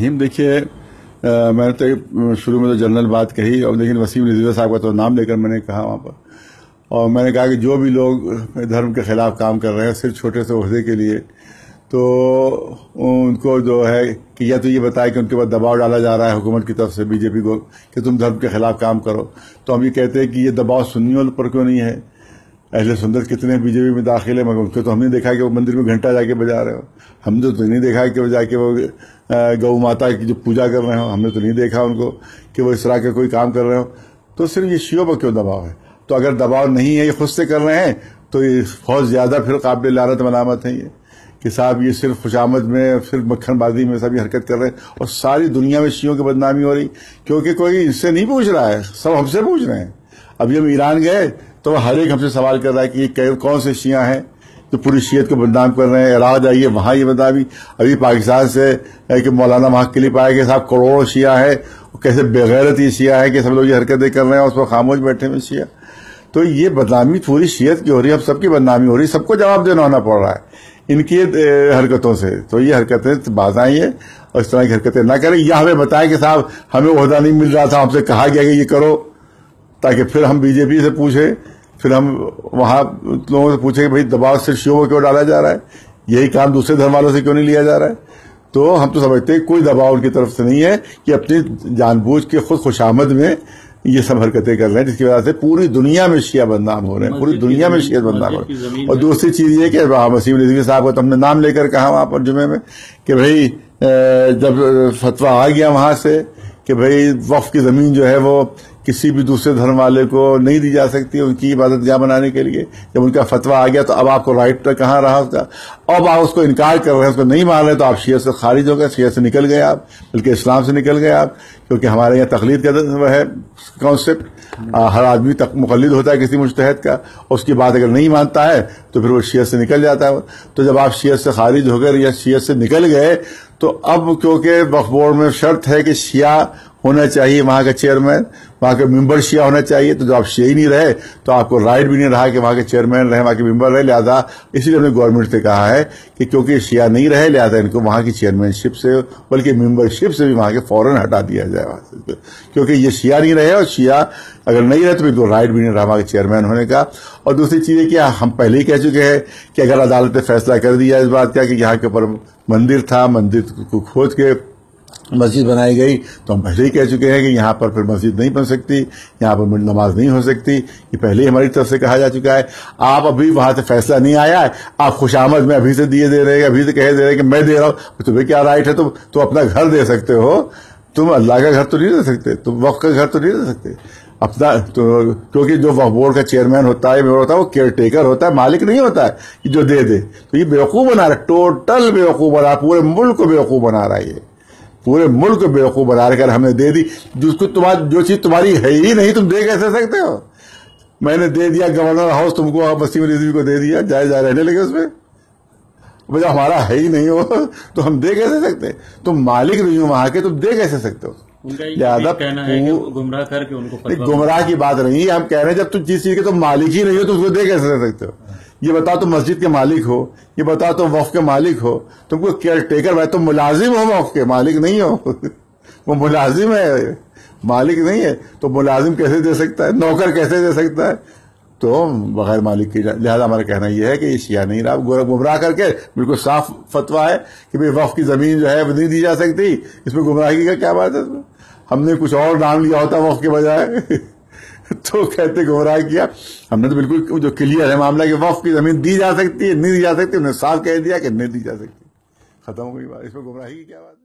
الرحیم. دیکھیے میں نے تو شروع میں تو جنرل بات کہی، اور لیکن وسیم رضوی صاحب کا تو نام لے کر میں نے کہا وہاں پر، اور میں نے کہا کہ جو بھی لوگ دھرم کے خلاف کام کر رہے ہیں صرف چھوٹے سے عہدے کے لیے، تو ان کو جو ہے کہ یا تو یہ بتائے کہ ان کے اوپر دباؤ ڈالا جا رہا ہے حکومت کی طرف سے بی جے پی کو کہ تم دھرم کے خلاف کام کرو، تو ہم یہ کہتے ہیں کہ یہ دباؤ سنیوں پر کیوں نہیں ہے؟ اہل سنت کتنے بی جے پی میں داخل ہیں، مگر ان کو تو ہم نے دیکھا کہ وہ مندر میں گھنٹہ جا کے بجا رہے ہو. ہم نے تو نہیں دیکھا کہ وہ جا کے وہ گو ماتا کی جو پوجا کر رہے ہوں. ہم نے تو نہیں دیکھا ان کو کہ وہ اس طرح کے کوئی کام کر رہے ہوں. تو صرف یہ شیعوں پر کیوں دباؤ ہے؟ تو اگر دباؤ نہیں ہے، یہ خود سے کر رہے ہیں، تو یہ بہت زیادہ پھر قابل لعنت ملامت ہے یہ کہ صاحب یہ صرف خوشامد میں، صرف مکھن بازی میں سب یہ حرکت کر رہے ہیں، اور ساری دنیا میں شیعوں کی بدنامی ہو رہی، کیونکہ کوئی اس سے نہیں پوچھ رہا ہے، سب ہم سے پوچھ رہے ہیں. ابھی ہم ایران گئے تو ہر ایک ہم سے سوال کر رہا ہے کہ یہ کون سے شیعہ ہیں جو پوری شیعت کو بدنام کر رہے ہیں. عراق جائیے وہاں یہ بدنامی. ابھی پاکستان سے کہ مولانا محق کلی پایا کہ صاحب کروڑوں شیعہ ہے، کیسے بغیرت یہ شیعہ ہے کہ سب لوگ یہ حرکتیں کر رہے ہیں، اس پر خاموش بیٹھے ہوئے شیعہ. تو یہ بدنامی پوری شیعت کی ہو رہی ہے، اب سب کی بدنامی ہو رہی ہے، سب کو جواب دینا ہونا پڑ رہا ہے ان کی حرکتوں سے. تو یہ حرکتیں باز آئی ہیں، اور اس طرح کی حرکتیں نہ کریں. یا ہمیں بتائیں کہ صاحب ہمیں عہدہ نہیں مل رہا تھا، ہم سے کہا گیا کہ یہ کرو، تاکہ پھر ہم بی جے پی سے پوچھیں، پھر ہم وہاں لوگوں سے پوچھیں کہ بھائی دباؤ صرف شیعوں کو کیوں ڈالا جا رہا ہے، یہی کام دوسرے دھرم والوں سے کیوں نہیں لیا جا رہا ہے. تو ہم تو سمجھتے ہیں کوئی دباؤ ان کی طرف سے نہیں ہے، کہ اپنی جان بوجھ کے خود خوشامد میں یہ سب حرکتیں کر رہے ہیں، جس کی وجہ سے پوری دنیا میں شیعہ بدنام ہو رہے ہیں، پوری دنیا میں شیعہ بدنام ہو رہے ہیں. اور دوسری چیز یہ کہ وسیم رضوی صاحب کو تو ہم نے نام لے کر کہا وہاں پر جمعے میں کہ بھائی جب فتویٰ آ گیا وہاں سے کہ بھائی وقف کی زمین جو ہے وہ کسی بھی دوسرے دھرم والے کو نہیں دی جا سکتی ان کی عبادت گاہ بنانے کے لیے، جب ان کا فتویٰ آ گیا تو اب آپ کو رائٹ کہاں رہا اس کا؟ اب آپ اس کو انکار کر رہے ہیں، اس کو نہیں مان رہے، تو آپ شیعہ سے خارج ہو گئے، شیعہ سے نکل گئے آپ، بلکہ اسلام سے نکل گئے آپ. کیونکہ ہمارے یہاں تقلید کا وہ ہے کانسیپٹ، ہر آدمی مقلد ہوتا ہے کسی مجتہد کا، اس کی بات اگر نہیں مانتا ہے تو پھر وہ شیعہ سے نکل جاتا ہے. تو جب آپ شیعہ سے خارج ہو گئے یا شیعہ سے نکل گئے، تو اب کیونکہ وقف بورڈ میں شرط ہے کہ شیعہ ہونا چاہیے وہاں کا چیئرمین، وہاں کے ممبر شیعہ ہونا چاہیے، تو جب آپ شیعہ ہی نہیں رہے تو آپ کو رائٹ بھی نہیں رہا کہ وہاں کے چیئرمین رہے، وہاں کے ممبر رہے. لہذا اسی لیے ہم نے گورنمنٹ سے کہا ہے کہ کیونکہ شیعہ نہیں رہے، لہذا ان کو وہاں کی چیئرمین شپ سے بلکہ ممبر شپ سے بھی وہاں کے فوراً ہٹا دیا جائے وہاں سے، کیونکہ یہ شیعہ نہیں رہے، اور شیعہ اگر نہیں رہے تو پھر رائٹ بھی نہیں رہا وہاں کے چیئرمین ہونے کا. اور دوسری چیز ہے کہ ہم پہلے ہی کہہ چکے ہیں کہ اگر عدالت نے فیصلہ کر دیا اس بات کا کہ یہاں کے اوپر مندر تھا، مندر کو کھود کے مسجد بنائی گئی، تو ہم پہلے ہی کہہ چکے ہیں کہ یہاں پر پھر مسجد نہیں بن سکتی، یہاں پر نماز نہیں ہو سکتی. یہ پہلے ہی ہماری طرف سے کہا جا چکا ہے. آپ ابھی وہاں سے فیصلہ نہیں آیا ہے، آپ خوشامد میں ابھی سے دیے دے رہے ہیں، ابھی سے کہہ دے رہے ہیں کہ میں دے رہا ہوں. تمہیں کیا رائٹ ہے؟ تم اپنا گھر دے سکتے ہو، تم اللہ کا گھر تو نہیں دے سکتے، تم وقف کا گھر تو نہیں دے سکتے اپنا. تو کیونکہ جو وقف بورڈ کا چیئرمین ہوتا ہے وہ کیئر ٹیکر ہوتا ہے، مالک نہیں ہوتا ہے کہ جو دے دے. تو یہ بیوقوف بنا رہا ہے، ٹوٹل بیوقوف بنا رہا ہے، پورے ملک کو بیوقوف بنا رہا ہے. یہ پورے ملک کو بیوقوف بنا کر ہم نے دے دی، جو چیز تمہاری ہے ہی نہیں، تم دے کیسے سکتے ہو؟ میں نے دے دیا گورنر ہاؤس تم کو، وسیم رضوی کو دے دیا، جائے رہنے لگے اس میں. جب ہمارا ہے ہی نہیں ہو تو ہم دے کیسے سکتے؟ تم مالک نہیں ہو وہاں کے، تم دے کیسے سکتے ہو؟ لہٰذا گمراہ کر کے ان کو گمراہ کی بات نہیں ہے، ہم کہہ رہے ہیں جب تم جس چیز کے تم مالک ہی نہیں ہو تو اس کو دے کیسے سکتے ہو؟ یہ بتاؤ تم مسجد کے مالک ہو، یہ بتاؤ تم وقف کے مالک ہو، تم کو کیئر ٹیکر ہے، تم ملازم ہو وقف کے، مالک نہیں ہو. وہ ملازم ہے، مالک نہیں ہے. تو ملازم کیسے دے سکتا ہے؟ نوکر کیسے دے سکتا ہے؟ تو بغیر مالک کی. لہذا ہمارا کہنا یہ ہے کہ یہ شیعہ نہیں رہا، گمراہ کر کے بالکل صاف فتویٰ ہے کہ بھئی وقف کی زمین جو ہے وہ نہیں دی جا سکتی. اس میں گمراہی کا کیا بات ہے؟ ہم نے کچھ اور نام لیا ہوتا وقف کے بجائے تو کہتے گمراہ کیا. ہم نے تو بالکل جو کلیئر ہے معاملہ کہ وقف کی زمین دی جا سکتی ہے، نہیں دی جا سکتی، انہوں نے صاف کہہ دیا کہ نہیں دی جا سکتی، ختم ہو گئی بات. اس میں گمراہی کی کیا بات ہے؟